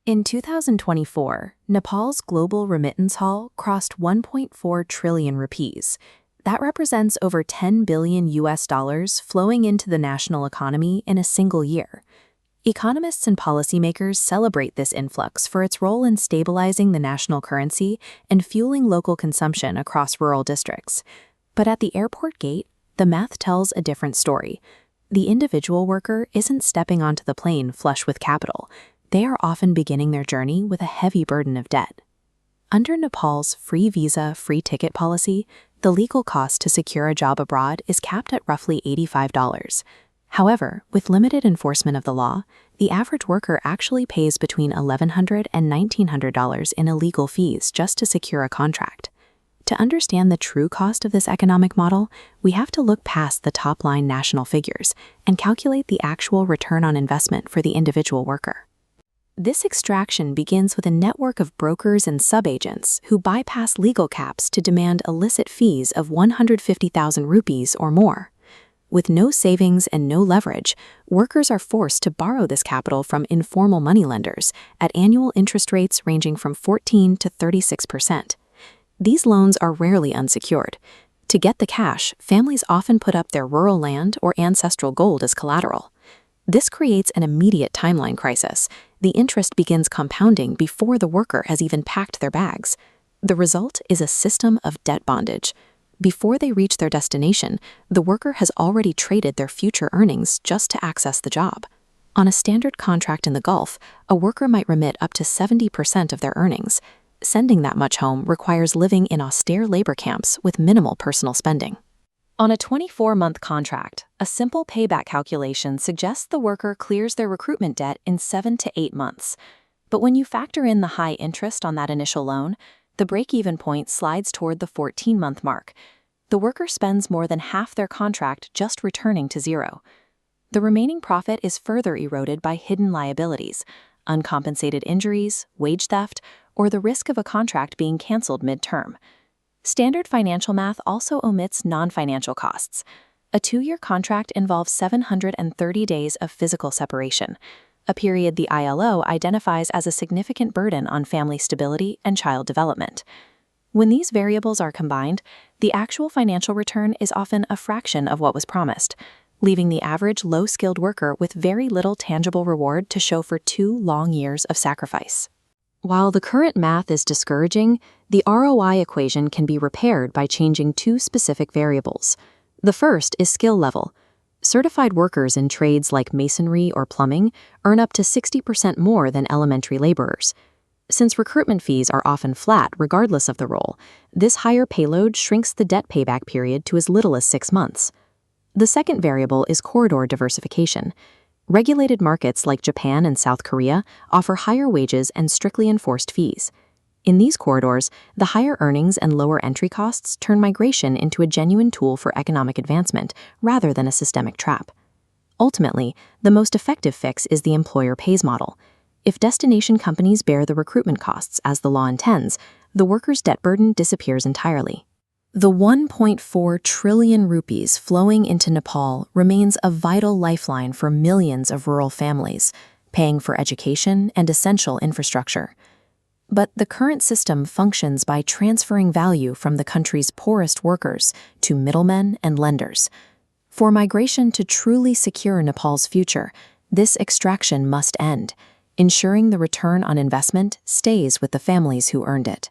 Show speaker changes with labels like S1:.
S1: In 2024, Nepal's global remittance haul crossed 1.4 trillion rupees. That represents over $10 billion flowing into the national economy in a single year. Economists and policymakers celebrate this influx for its role in stabilizing the national currency and fueling local consumption across rural districts. But at the airport gate, the math tells a different story. The individual worker isn't stepping onto the plane flush with capital. They are often beginning their journey with a heavy burden of debt. Under Nepal's free visa, free ticket policy, the legal cost to secure a job abroad is capped at roughly $85. However, with limited enforcement of the law, the average worker actually pays between $1,100 and $1,900 in illegal fees just to secure a contract. To understand the true cost of this economic model, we have to look past the top-line national figures and calculate the actual return on investment for the individual worker. This extraction begins with a network of brokers and subagents who bypass legal caps to demand illicit fees of 150,000 rupees or more. With no savings and no leverage, workers are forced to borrow this capital from informal moneylenders at annual interest rates ranging from 14 to 36%. These loans are rarely unsecured. To get the cash, families often put up their rural land or ancestral gold as collateral. This creates an immediate timeline crisis. The interest begins compounding before the worker has even packed their bags. The result is a system of debt bondage. Before they reach their destination, the worker has already traded their future earnings just to access the job. On a standard contract in the Gulf, a worker might remit up to 70% of their earnings. Sending that much home requires living in austere labor camps with minimal personal spending. On a 24-month contract, a simple payback calculation suggests the worker clears their recruitment debt in 7 to 8 months. But when you factor in the high interest on that initial loan, the break-even point slides toward the 14-month mark. The worker spends more than half their contract just returning to zero. The remaining profit is further eroded by hidden liabilities, uncompensated injuries, wage theft, or the risk of a contract being canceled mid-term. Standard financial math also omits non-financial costs. A 2-year contract involves 730 days of physical separation, a period the ILO identifies as a significant burden on family stability and child development. When these variables are combined, the actual financial return is often a fraction of what was promised, leaving the average low-skilled worker with very little tangible reward to show for 2 long years of sacrifice. While the current math is discouraging, the ROI equation can be repaired by changing 2 specific variables. The first is skill level. Certified workers in trades like masonry or plumbing earn up to 60% more than elementary laborers. Since recruitment fees are often flat regardless of the role, this higher payload shrinks the debt payback period to as little as 6 months. The second variable is corridor diversification. Regulated markets like Japan and South Korea offer higher wages and strictly enforced fees. In these corridors, the higher earnings and lower entry costs turn migration into a genuine tool for economic advancement rather than a systemic trap. Ultimately, the most effective fix is the employer pays model. If destination companies bear the recruitment costs as the law intends, the worker's debt burden disappears entirely. The 1.4 trillion rupees flowing into Nepal remains a vital lifeline for millions of rural families, paying for education and essential infrastructure. But the current system functions by transferring value from the country's poorest workers to middlemen and lenders. For migration to truly secure Nepal's future, this extraction must end, ensuring the return on investment stays with the families who earned it.